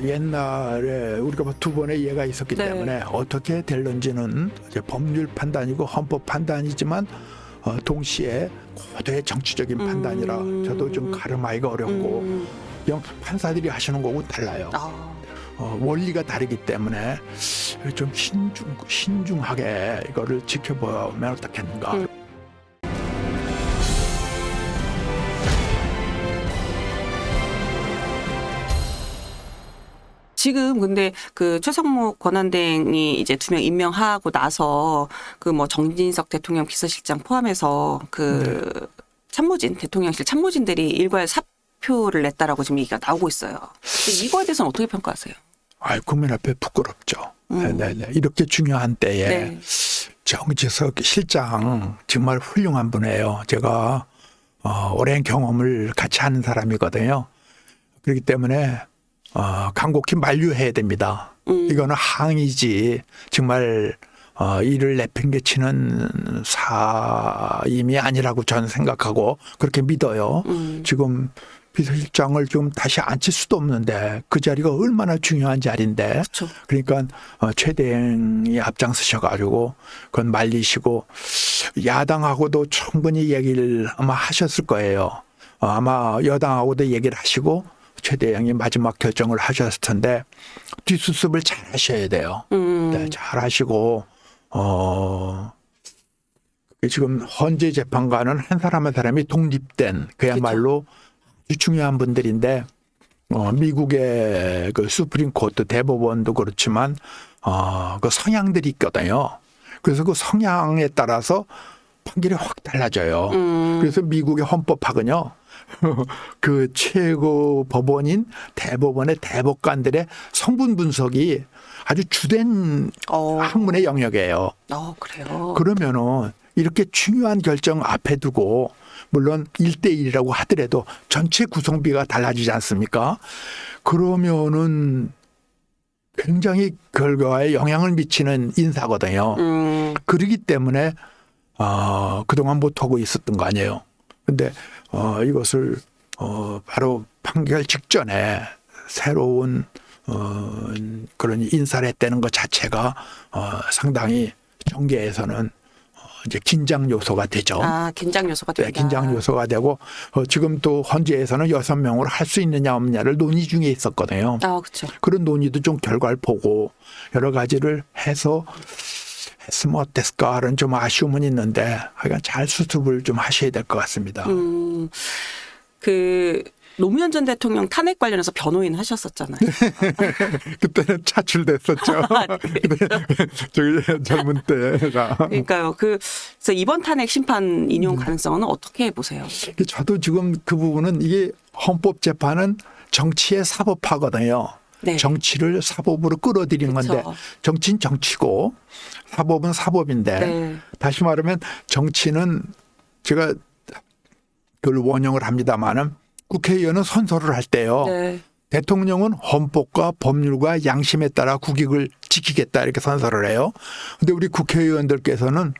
옛날에 우리가 뭐 두 번의 예가 있었기 네. 때문에 어떻게 될런지는 이제 법률 판단이고 헌법 판단이지만 동시에 고도의 정치적인 판단이라 저도 좀 가름하기가 어렵고 영 판사들이 하시는 거고 달라요. 원리가 다르기 때문에 좀 신중하게 이거를 지켜보면 어떻겠는가. 지금 근데 그 최성목 권한대행이 이제 2명 임명하고 나서 그 뭐 정진석 대통령 비서실장 포함해서 그 참모진 대통령실 참모진들이 일괄 사표를 냈다라고 지금 얘기가 나오고 있어요. 근데 이거에 대해서는 어떻게 평가하세요? 국민 앞에 부끄럽죠. 네네. 이렇게 중요한 때에 네. 정지석 실장 정말 훌륭한 분이에요. 제가 오랜 경험을 같이 하는 사람이거든요. 그렇기 때문에 간곡히 만류해야 됩니다. 이거는 항의지 정말 이를 내팽개치는 사임이 아니라고 저는 생각하고 그렇게 믿어요. 지금 비서실장을 좀 다시 앉힐 수도 없는데 그 자리가 얼마나 중요한 자리인데. 그쵸. 그러니까 최 대행이 앞장서셔가지고 그건 말리시고 야당하고도 충분히 얘기를 아마 하셨을 거예요. 아마 여당하고도 얘기를 하시고 최 대행이 마지막 결정을 하셨을 텐데 뒷수습을 잘 하셔야 돼요. 네, 잘 하시고 지금 헌재 재판관은 한 사람 한 사람이 독립된 그야말로 아주 중요한 분들인데 미국의 그 수프림 코트 대법원도 그렇지만 그 성향들이 있거든요. 그래서 그 성향에 따라서 판결이 확 달라져요. 그래서 미국의 헌법학은요. 그 최고 법원인 대법원의 대법관들의 성분 분석이 아주 주된 학문의 영역이에요. 그래요. 그러면은 이렇게 중요한 결정 앞에 두고 물론 1대1이라고 하더라도 전체 구성비가 달라지지 않습니까? 그러면은 굉장히 결과에 영향을 미치는 인사거든요. 그러기 때문에 그동안 못하고 있었던 거 아니에요. 근데 이것을 바로 판결 직전에 새로운 그런 인사를 했다는 것 자체가 상당히 정계에서는 이제 긴장 요소가 되죠. 긴장 요소가 된다. 네, 긴장 요소가 되고 지금 또 헌재에서는 6명으로 할 수 있느냐 없느냐를 논의 중에 있었거든요. 그렇죠. 그런 논의도 좀 결과를 보고 여러 가지를 해서 했으면 어땠을까 하는 좀 아쉬움은 있는데 하여간 잘 수습을 좀 하셔야 될 것 같습니다. 그 노무현 전 대통령 탄핵 관련해서 변호인 하셨었잖아요. 그때는 차출됐었죠. 저기 젊은 때가. 그러니까요. 그래서 이번 탄핵 심판 인용 가능성은 어떻게 보세요? 저도 지금 그 부분은 이게 헌법재판은 정치의 사법화거든요. 네. 정치를 사법으로 끌어들이는 그쵸. 건데 정치는 정치고 사법은 사법인데 네. 다시 말하면 정치는 제가 그걸 원용을 합니다마는 국회의원은 선서를 할 때요. 네. 대통령은 헌법과 법률과 양심에 따라 국익을 지키겠다 이렇게 선서를 해요. 그런데 우리 국회의원들께서는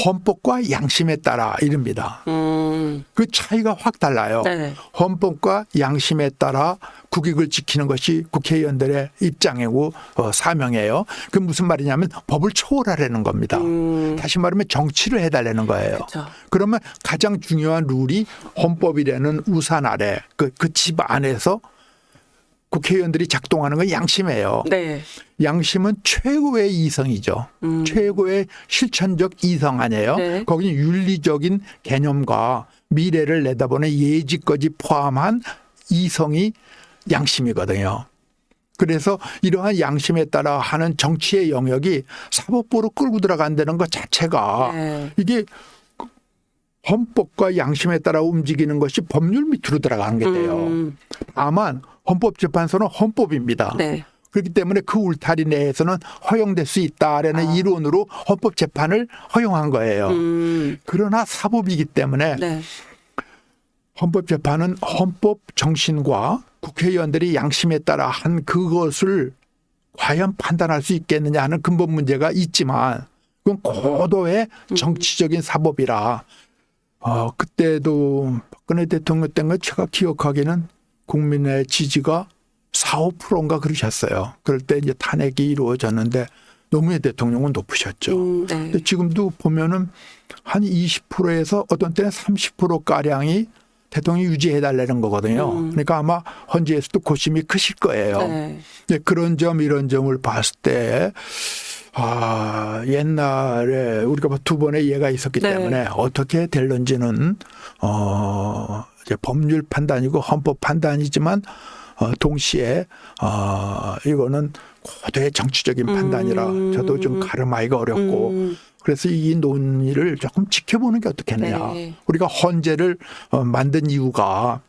헌법과 양심에 따라 이릅니다. 그 차이가 확 달라요. 네. 헌법과 양심에 따라 국익을 지키는 것이 국회의원들의 입장이고 사명이에요. 그 무슨 말이냐면 법을 초월하려는 겁니다. 다시 말하면 정치를 해달라는 거예요. 그렇죠. 그러면 가장 중요한 룰이 헌법이라는 우산 아래 그 집 안에서 국회의원들이 작동하는 건 양심이에요. 네. 양심은 최고의 이성이죠. 최고의 실천적 이성 아니에요. 네. 거기는 윤리적인 개념과 미래를 내다보는 예지까지 포함한 이성이 양심이거든요. 그래서 이러한 양심에 따라 하는 정치의 영역이 사법부로 끌고 들어간다는 것 자체가 이게 헌법과 양심에 따라 움직이는 것이 법률 밑으로 들어가는 게 돼요. 다만 헌법재판소는 헌법입니다. 네. 그렇기 때문에 그 울타리 내에서는 허용될 수 있다라는 이론으로 헌법재판을 허용한 거예요. 그러나 사법이기 때문에 네. 헌법재판은 헌법 정신과 국회의원들이 양심에 따라 한 그것을 과연 판단할 수 있겠느냐 하는 근본 문제가 있지만 그건 고도의 정치적인 사법이라 그때도 박근혜 대통령 때인가 제가 기억하기는 국민의 지지가 4~5%인가 그러셨어요. 그럴 때 이제 탄핵이 이루어졌는데 노무현 대통령은 높으셨죠. 네. 근데 지금도 보면은 한 20%에서 어떤 때는 30%가량이 대통령이 유지해달라는 거거든요. 그러니까 아마 헌재에서도 고심이 크실 거예요. 네. 네, 그런 점 이런 점을 봤을 때 옛날에 우리가 뭐 2번의 예가 있었기 네. 때문에 어떻게 될런지는 이제 법률 판단이고 헌법 판단이지만 동시에 이거는 고도의 정치적인 판단이라 저도 좀 가름하기가 어렵고 그래서 이 논의를 조금 지켜보는 게 어떻겠느냐. 네. 우리가 헌재를 만든 이유가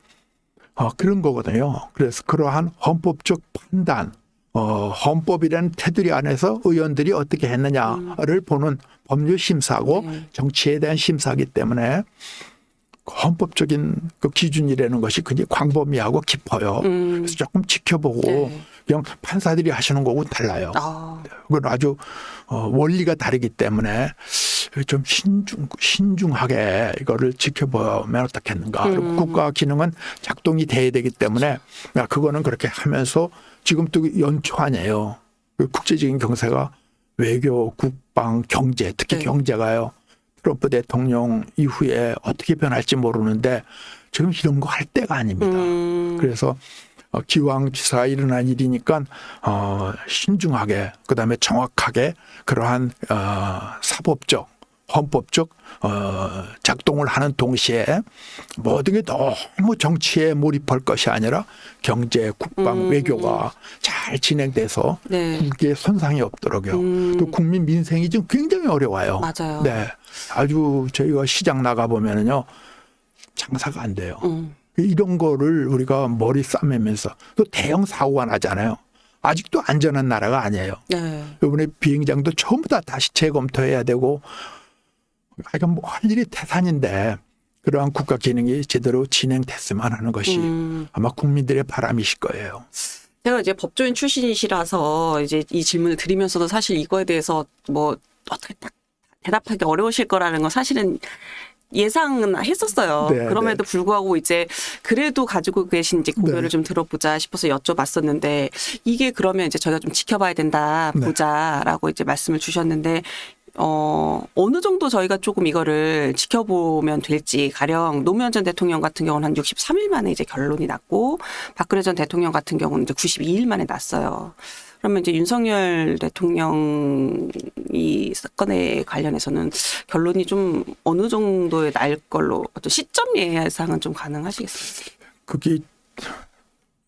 그런 거거든요. 그래서 그러한 헌법적 판단, 헌법이라는 테두리 안에서 의원들이 어떻게 했느냐를 보는 법률 심사고 정치에 대한 심사이기 때문에 헌법적인 그 기준이라는 것이 굉장히 광범위하고 깊어요. 그래서 조금 지켜보고 네. 그냥 판사들이 하시는 거하고 달라요. 아. 그건 아주 원리가 다르기 때문에 좀 신중하게 이거를 지켜보면 어떻겠는가. 그리고 국가 기능은 작동이 돼야 되기 때문에 그거는 그렇게 하면서 지금 또 연초 아니에요. 국제적인 경세가 외교, 국방, 경제, 특히 네. 경제가요. 트럼프 대통령 이후에 어떻게 변할지 모르는데 지금 이런 거 할 때가 아닙니다. 그래서 기왕지사 일어난 일이니까 신중하게 그다음에 정확하게 그러한 사법적 헌법적 작동을 하는 동시에 모든 게 너무 정치에 몰입할 것이 아니라 경제, 국방, 외교가 잘 진행돼서 네. 국기에 손상이 없도록요. 또 국민 민생이 지금 굉장히 어려워요. 맞아요. 네, 아주 저희가 시장 나가 보면은요 장사가 안 돼요. 이런 거를 우리가 머리 싸매면서 또 대형 사고가 나잖아요. 아직도 안전한 나라가 아니에요. 네. 이번에 비행장도 전부 다 다시 재검토해야 되고 이건 뭐 할 일이 태산인데 그러한 국가 기능이 제대로 진행됐으면 하는 것이 아마 국민들의 바람이실 거예요. 제가 이제 법조인 출신이시라서 이제 이 질문을 드리면서도 사실 이거에 대해서 뭐 어떻게 딱 대답하기 어려우실 거라는 건 사실은 예상은 했었어요. 네, 그럼에도 불구하고 이제 그래도 가지고 계신 이제 고려를 네. 좀 들어보자 싶어서 여쭤봤었는데 이게 그러면 이제 저희가 좀 지켜봐야 된다 네. 보자라고 이제 말씀을 주셨는데 어느 정도 저희가 조금 이거를 지켜보면 될지 가령 노무현 전 대통령 같은 경우는 한 63일 만에 이제 결론이 났고 박근혜 전 대통령 같은 경우는 이제 92일 만에 났어요. 그러면 이제 윤석열 대통령 이 사건에 관련해서는 결론이 좀 어느 정도에 날 걸로 어떤 시점 예상은 좀 가능하시겠습니까? 그게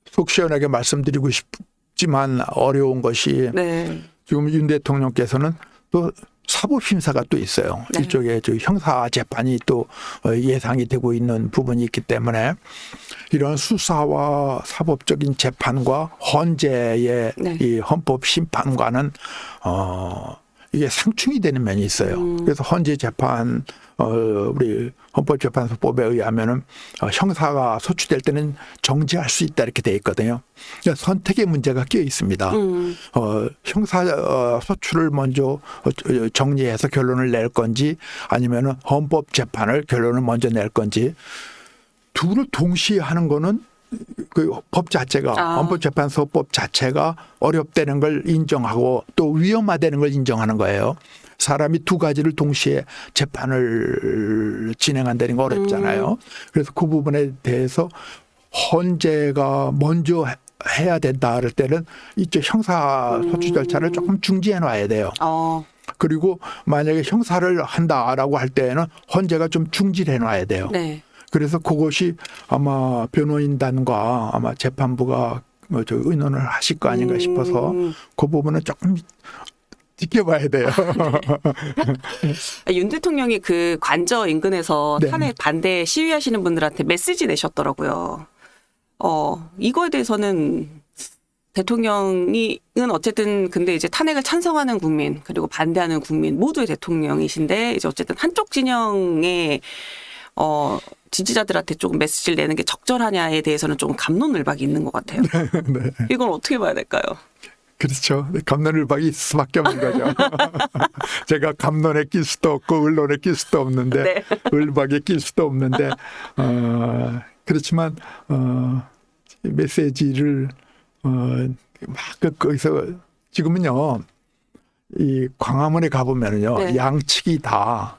속 시원하게 말씀드리고 싶지만 어려운 것이 네. 지금 윤 대통령께서는 또 사법 심사가 또 있어요. 네. 이쪽에 저 형사 재판이 또 예상이 되고 있는 부분이 있기 때문에 이런 수사와 사법적인 재판과 헌재의 네. 이 헌법 심판과는 이게 상충이 되는 면이 있어요. 그래서 헌재 재판 우리 헌법재판소법에 의하면은 형사가 소추될 때는 정지할 수 있다 이렇게 돼 있거든요. 그러니까 선택의 문제가 끼어 있습니다. 형사 소추를 먼저 정리해서 결론을 낼 건지 아니면은 헌법재판을 결론을 먼저 낼 건지 둘을 동시에 하는 거는 그 법 자체가 헌법재판소법 자체가 어렵다는 걸 인정하고 또 위험하다는 걸 인정하는 거예요. 사람이 두 가지를 동시에 재판을 진행한다는 거 어렵잖아요. 그래서 그 부분에 대해서 헌재가 먼저 해야 된다 할 때는 이쪽 형사 소추 절차를 조금 중지해 놔야 돼요. 그리고 만약에 형사를 한다라고 할 때에는 헌재가 좀 중지해 놔야 돼요. 네. 그래서 그것이 아마 변호인단과 아마 재판부가 저 의논을 하실 거 아닌가 싶어서 그 부분은 조금 지켜봐야 돼요. 윤 대통령이 그 관저 인근에서 네. 탄핵 반대 시위하시는 분들한테 메시지 내셨더라고요. 이거에 대해서는 대통령은 어쨌든 근데 이제 탄핵을 찬성하는 국민 그리고 반대하는 국민 모두의 대통령이신데 이제 어쨌든 한쪽 진영의 지지자들한테 조금 메시지를 내는 게 적절하냐에 대해서는 조금 갑론을박이 있는 것 같아요. 네. 이건 어떻게 봐야 될까요? 그렇죠. 감론을박이 있을 수밖에 없는 거죠. 제가 감론에 낄 수도 없고 언론에 낄 수도 없는데 네. 을박에 낄 수도 없는데 그렇지만 메시지를 거기서 지금은요, 이 광화문에 가보면은요, 네. 양측이 다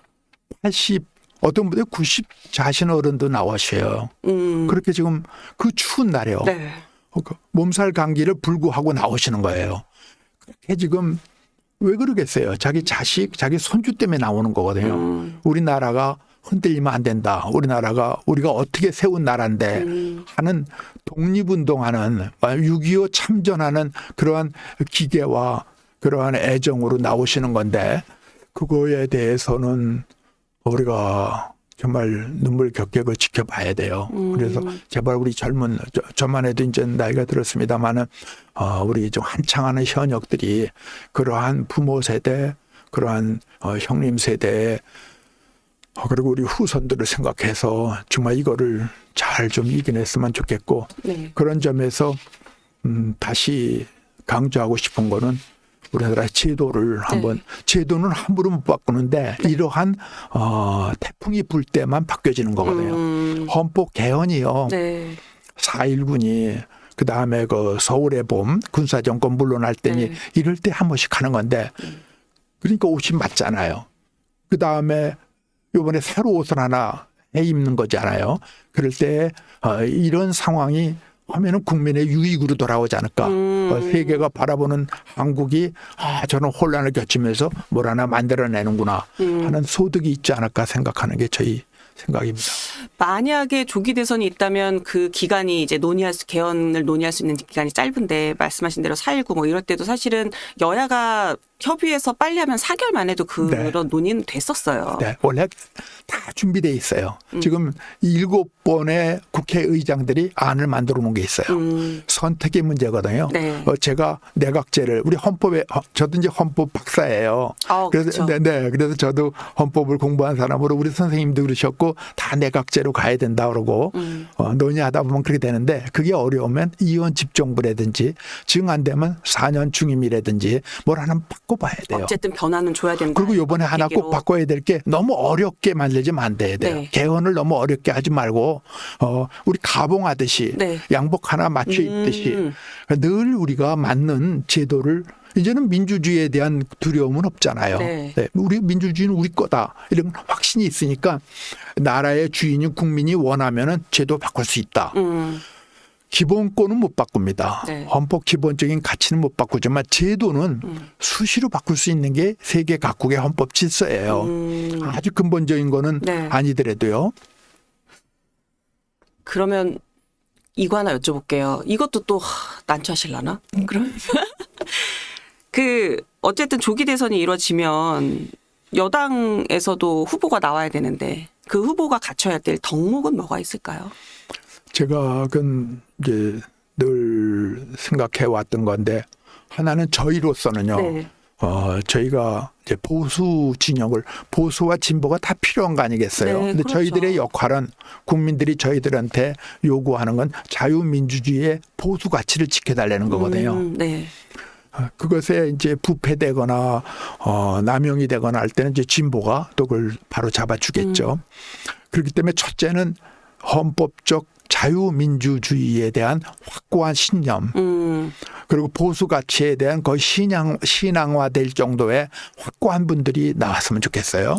80, 어떤 분들 90 자신 어른도 나오셔요. 그렇게 지금 그 추운 날에요. 네. 그 몸살 감기를 불구하고 나오시는 거예요. 그렇게 지금 왜 그러겠어요? 자기 자식, 자기 손주 때문에 나오는 거거든요. 우리나라가 흔들리면 안 된다. 우리가 어떻게 세운 나라인데 하는 독립운동하는 6.25 참전하는 그러한 기계와 그러한 애정으로 나오시는 건데 그거에 대해서는 우리가 정말 눈물 겹겹을 지켜봐야 돼요. 그래서 제발 우리 젊은 저만 해도 이제 나이가 들었습니다만은 우리 좀 한창하는 현역들이 그러한 부모 세대, 그러한 형님 세대 그리고 우리 후손들을 생각해서 정말 이거를 잘 좀 이겨냈으면 좋겠고 네. 그런 점에서 다시 강조하고 싶은 거는 우리나라 제도를 한번 제도는 함부로 못 바꾸는데 이러한 태풍이 불 때만 바뀌어지는 거거든요. 헌법 개헌이요. 네. 4.19니 그 다음에 그 서울의 봄 군사정권 물러날 때니 네. 이럴 때 한 번씩 하는 건데 그러니까 옷이 맞잖아요. 그 다음에 이번에 새로 옷을 하나 해 입는 거잖아요. 그럴 때 이런 상황이 하면은 국민의 유익으로 돌아오지 않을까. 세계가 바라보는 한국이 저는 혼란을 겪으면서 뭘 하나 만들어내는구나 하는 소득이 있지 않을까 생각하는 게 저희 생각입니다. 만약에 조기 대선이 있다면 그 기간이 이제 개헌을 논의할 수 있는 기간이 짧은데 말씀하신 대로 4.19 뭐 이럴 때도 사실은 여야가 협의해서 빨리 하면 4개월만 해도 그런 논의는 됐었어요. 네, 원래 다 준비돼 있어요. 지금 7번의 국회의장들이 안을 만들어 놓은 게 있어요. 선택의 문제거든요. 네. 제가 내각제를 우리 헌법에 저도 이제 헌법 박사예요. 그래서 그렇죠. 그래서 저도 헌법을 공부한 사람으로 우리 선생님도 그러셨고 다 내각제로 가야 된다 그러고 논의하다 보면 그렇게 되는데 그게 어려우면 이원 집정부라든지 정 안 되면 4년 중임이라든지 뭘 하나 바꿔봐야 돼요. 어쨌든 변화는 줘야 된다. 그리고 이번에 하나 꼭 바꿔야 될 게 너무 어렵게 만들지면 안 돼야 돼요. 네. 개헌을 너무 어렵게 하지 말고 우리 가봉하듯이 네. 양복 하나 맞춰 입듯이 늘 우리가 맞는 제도를 이제는 민주주의에 대한 두려움은 없잖아요. 네. 네, 우리 민주주의는 우리 거다. 이런 확신이 있으니까 나라의 주인이 국민이 원하면은 제도 바꿀 수 있다. 기본권은 못 바꿉니다. 네. 헌법 기본적인 가치는 못 바꾸지만 제도는 수시로 바꿀 수 있는 게 세계 각국의 헌법 질서예요. 아주 근본적인 거는 네. 아니더라도요. 그러면 이거 하나 여쭤볼게요. 이것도 또 난처하실라나? 그럼 어쨌든 조기 대선이 이루어지면 여당에서도 후보가 나와야 되는데 그 후보가 갖춰야 될 덕목은 뭐가 있을까요? 제가 이제 늘 생각해 왔던 건데 하나는 저희로서는요. 네. 저희가 이제 보수 진영을 보수와 진보가 다 필요한 거 아니겠어요? 네, 근데 그렇죠. 저희들의 역할은 국민들이 저희들한테 요구하는 건 자유민주주의의 보수 가치를 지켜달라는 거거든요. 네. 그것에 이제 부패되거나 남용이 되거나 할 때는 이제 진보가 또 그걸 바로 잡아주겠죠. 그렇기 때문에 첫째는 헌법적 자유민주주의에 대한 확고한 신념 그리고 보수 가치에 대한 거의 신앙화될 정도의 확고한 분들이 나왔으면 좋겠어요.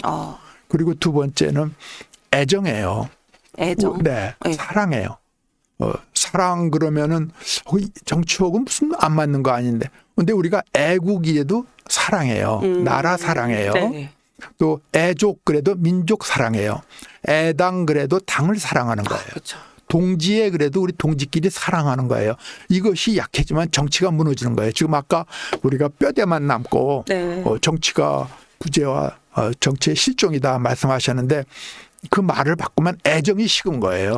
그리고 두 번째는 애정이에요. 애정. 네, 네. 사랑해요. 사랑 그러면은 정치하고 무슨 안 맞는 거 아닌데. 근데 우리가 애국이에도 사랑해요. 나라 사랑해요. 네. 또 애족 그래도 민족 사랑해요. 애당 그래도 당을 사랑하는 거예요. 그렇죠. 동지에 그래도 우리 동지끼리 사랑하는 거예요. 이것이 약해지면 정치가 무너지는 거예요. 지금 아까 우리가 뼈대만 남고 네. 정치가 부재와 정치의 실종이다 말씀하셨는데 그 말을 바꾸면 애정이 식은 거예요.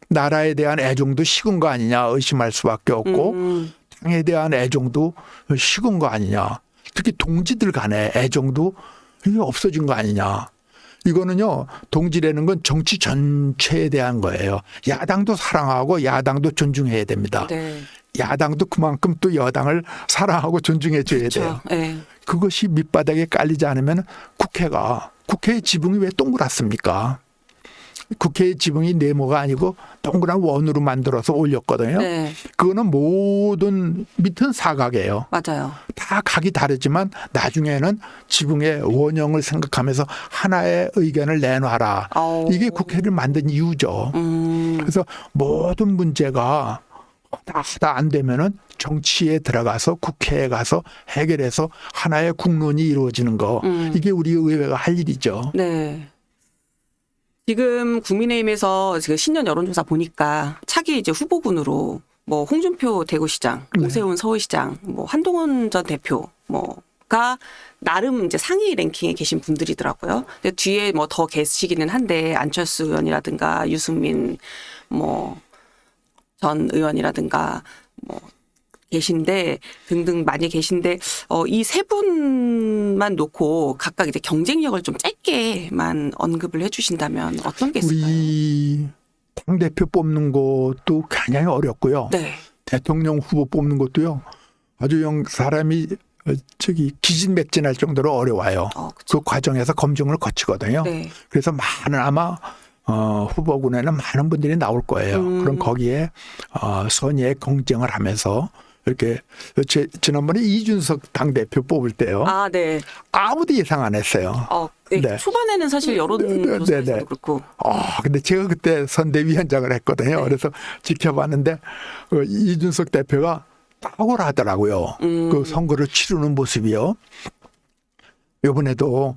나라에 대한 애정도 식은 거 아니냐 의심할 수밖에 없고 당에 대한 애정도 식은 거 아니냐. 특히 동지들 간의 애정도 이게 없어진 거 아니냐. 이거는요, 동지라는 건 정치 전체에 대한 거예요. 야당도 사랑하고 야당도 존중해야 됩니다. 네. 야당도 그만큼 또 여당을 사랑하고 존중해 줘야 그렇죠. 돼요. 네. 그것이 밑바닥에 깔리지 않으면 국회의 지붕이 왜 동그랗습니까? 국회 지붕이 네모가 아니고 동그란 원으로 만들어서 올렸거든요. 네. 그거는 모든 밑은 사각이에요. 맞아요. 다 각이 다르지만 나중에는 지붕의 원형을 생각하면서 하나의 의견을 내놔라. 이게 국회를 만든 이유죠. 그래서 모든 문제가 다 안 되면은 정치에 들어가서 국회에 가서 해결해서 하나의 국론이 이루어지는 거. 이게 우리 의회가 할 일이죠. 네. 지금 국민의힘에서 지금 신년 여론조사 보니까 차기 이제 후보군으로 뭐 홍준표 대구시장, 네. 오세훈 서울시장, 뭐 한동훈 전 대표 뭐가 나름 이제 상위 랭킹에 계신 분들이더라고요. 근데 뒤에 뭐 더 계시기는 한데 안철수 의원이라든가 유승민 뭐 전 의원이라든가 뭐 계신데 등등 많이 계신데 이 세 분만 놓고 각각 이제 경쟁력을 좀 짧게만 언급을 해주신다면 어떤 게 있을까요? 우리 당대표 뽑는 것도 굉장히 어렵고요. 네. 대통령 후보 뽑는 것도요. 아주 사람이 기진맥진할 정도로 어려워요. 그쵸. 그 과정에서 검증을 거치거든요. 네. 그래서 아마 후보군에는 많은 분들이 나올 거예요. 그럼 거기에 선의의 경쟁을 하면서 이렇게 지난번에 이준석 당대표 뽑을 때요. 아, 네. 아무도 예상 안 했어요. 네. 네. 초반에는 사실 여론조사에서도 그렇고. 근데 제가 그때 선대위원장을 했거든요. 네. 그래서 지켜봤는데 이준석 대표가 탁월하더라고요. 그 선거를 치르는 모습이요. 이번에도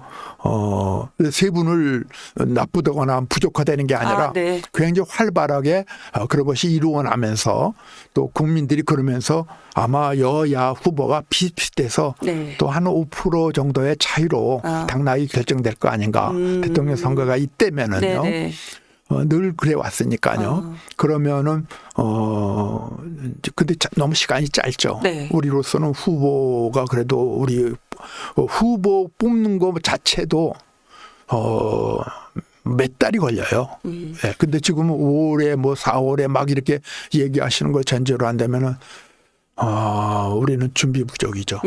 세 분을 나쁘다거나 부족하다는 게 아니라 네. 굉장히 활발하게 그런 것이 이루어나면서 또 국민들이 그러면서 아마 여야 후보가 비슷비슷해서 네. 또 한 5% 정도의 차이로 당락이 결정될 거 아닌가. 대통령 선거가 이때면은요. 네. 늘 그래 왔으니까요. 그러면은 근데 너무 시간이 짧죠. 네. 우리로서는 후보가 그래도 우리 후보 뽑는 거 자체도 몇 달이 걸려요. 네. 근데 지금 5월에 뭐 4월에 막 이렇게 얘기하시는 걸 전제로 한다면은 우리는 준비 부족이죠.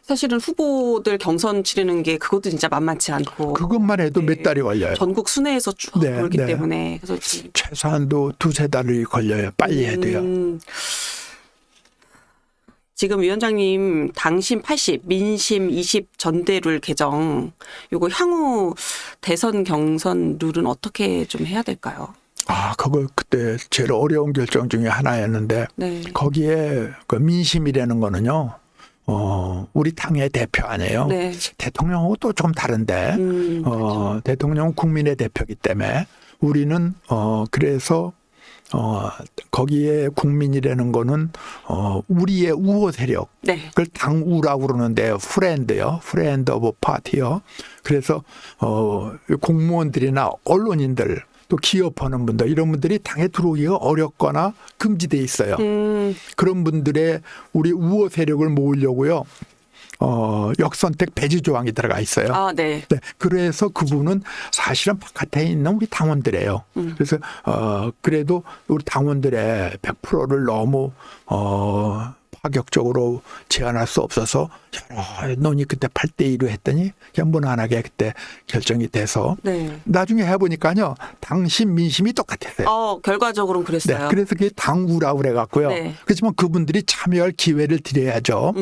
사실은 후보들 경선 치르는 게 그것도 진짜 만만치 않고. 그것만 해도 몇 달이 걸려요. 전국 순회에서 쭉 네, 돌기 네. 때문에. 그래서 최소한도 2-3달이 걸려요. 빨리 해야 돼요. 지금 위원장님 당심 80, 민심 20 전대룰 개정 요거 향후 대선 경선 룰은 어떻게 좀 해야 될까요? 그거 그때 제일 어려운 결정 중에 하나였는데 네. 거기에 그 민심이라는 거는요. 우리 당의 대표 아니에요. 네. 대통령하고 또 좀 다른데 그렇죠. 대통령은 국민의 대표이기 때문에 우리는 그래서 거기에 국민이라는 거는 우리의 우호 세력 네. 그걸 당우라고 그러는데 프렌드요. 프렌드 오브 파티요. 그래서 공무원들이나 언론인들 또 기업하는 분들 이런 분들이 당에 들어오기가 어렵거나 금지돼 있어요. 그런 분들의 우리 우호 세력을 모으려고요. 역선택 배제 조항이 들어가 있어요. 네. 네, 그래서 그분은 사실은 바깥에 있는 우리 당원들이에요. 그래서 그래도 우리 당원들의 100%를 너무 파격적으로 제한할 수 없어서 여러 논의 그때 8대2로 했더니 그냥 무난하게 그때 결정이 돼서 네. 나중에 해보니까요 당심 민심이 똑같았어요. 결과적으로는 그랬어요. 네, 그래서 그게 당우라고 그래갖고요. 네. 그렇지만 그분들이 참여할 기회를 드려야죠.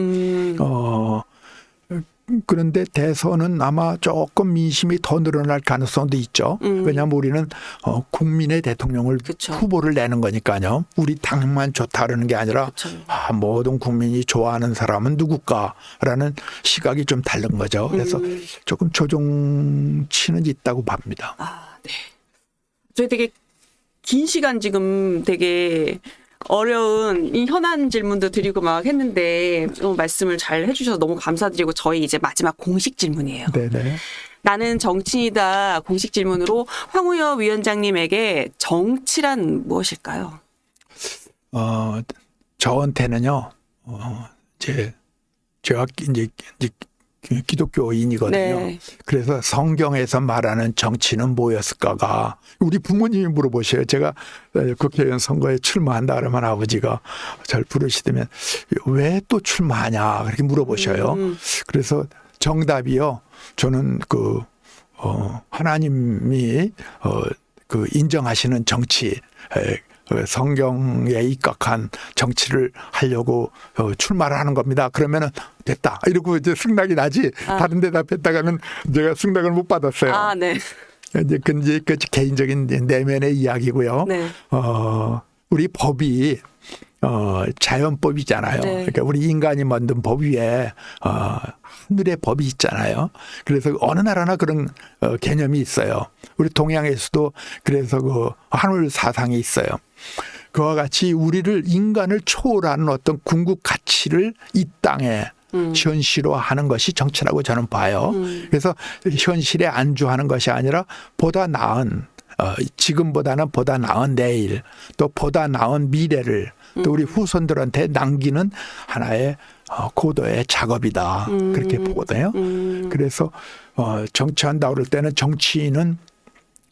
그런데 대선은 아마 조금 민심이 더 늘어날 가능성도 있죠. 왜냐하면 우리는 국민의 대통령을 그쵸. 후보를 내는 거니까요. 우리 당만 좋다라는 게 아니라 그쵸. 모든 국민이 좋아하는 사람은 누굴까라는 시각이 좀 다른 거죠. 그래서 조금 조정치는 있다고 봅니다. 네. 저희 되게 긴 시간 지금 되게 어려운 이 현안 질문도 드리고 막 했는데 말씀을 잘 해주셔서 너무 감사드리고 저희 이제 마지막 공식 질문이에요. 네네. 나는 정치인이다 공식 질문으로 황우여 위원장님에게 정치란 무엇일까요? 저한테는요. 제가 이제 기독교인이거든요. 네. 그래서 성경에서 말하는 정치는 뭐였을까가 우리 부모님이 물어보셔요. 제가 국회의원 선거에 출마한다 그러면 아버지가 절 부르시더면 왜 또 출마하냐 그렇게 물어보셔요. 그래서 정답이요. 저는 하나님이 그 인정하시는 정치, 성경에 입각한 정치를 하려고 출마를 하는 겁니다. 그러면은 됐다. 이러고 이제 승낙이 나지. 다른 데 답했다가는 제가 승낙을 못 받았어요. 아, 네. 이제 그 개인적인 내면의 이야기고요. 네. 우리 법이 자연법이잖아요. 네. 그러니까 우리 인간이 만든 법 위에 하늘의 법이 있잖아요. 그래서 어느 나라나 그런 개념이 있어요. 우리 동양에서도 그래서 그 하늘 사상이 있어요. 그와 같이 우리를 인간을 초월하는 어떤 궁극 가치를 이 땅에 현실화하는 것이 정치라고 저는 봐요. 그래서 현실에 안주하는 것이 아니라 보다 나은 지금보다는 보다 나은 내일 또 보다 나은 미래를 또 우리 후손들한테 남기는 하나의 고도의 작업이다. 그렇게 보거든요. 그래서 정치한다 그럴 때는 정치인은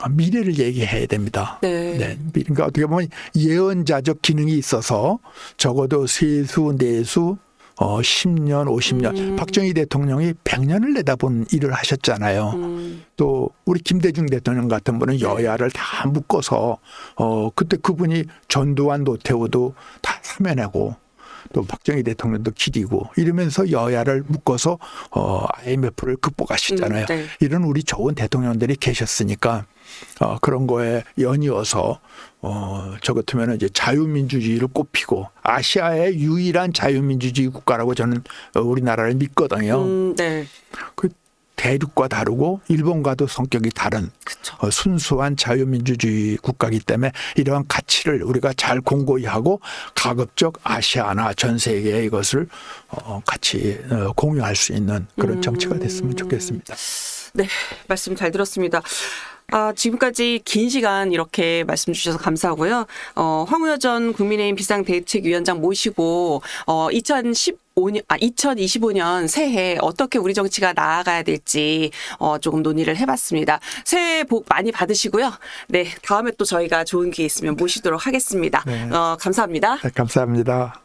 미래를 얘기해야 됩니다. 네. 그러니까 어떻게 보면 예언자적 기능이 있어서 적어도 세수, 내수 10년, 50년. 박정희 대통령이 100년을 내다본 일을 하셨잖아요. 또 우리 김대중 대통령 같은 분은 여야를 다 묶어서 그때 그분이 전두환, 노태우도 다 사면하고 또 박정희 대통령도 기리고 이러면서 여야를 묶어서 IMF를 극복하셨잖아요. 네. 이런 우리 좋은 대통령들이 계셨으니까 그런 거에 연이어서 저 같으면 이제 자유민주주의를 꼽히고 아시아의 유일한 자유민주주의 국가라고 저는 우리나라를 믿거든요. 네. 그 대륙과 다르고 일본과도 성격이 다른 그쵸. 순수한 자유민주주의 국가이기 때문에 이러한 가치를 우리가 잘 공고히 하고 가급적 아시아나 전 세계에 이것을 같이 공유할 수 있는 그런 정치가 됐으면 좋겠습니다. 네, 말씀 잘 들었습니다. 지금까지 긴 시간 이렇게 말씀 주셔서 감사하고요. 황우여 전 국민의힘 비상대책위원장 모시고 2025년 새해 어떻게 우리 정치가 나아가야 될지 조금 논의를 해봤습니다. 새해 복 많이 받으시고요. 네, 다음에 또 저희가 좋은 기회 있으면 모시도록 하겠습니다. 네. 감사합니다. 네, 감사합니다.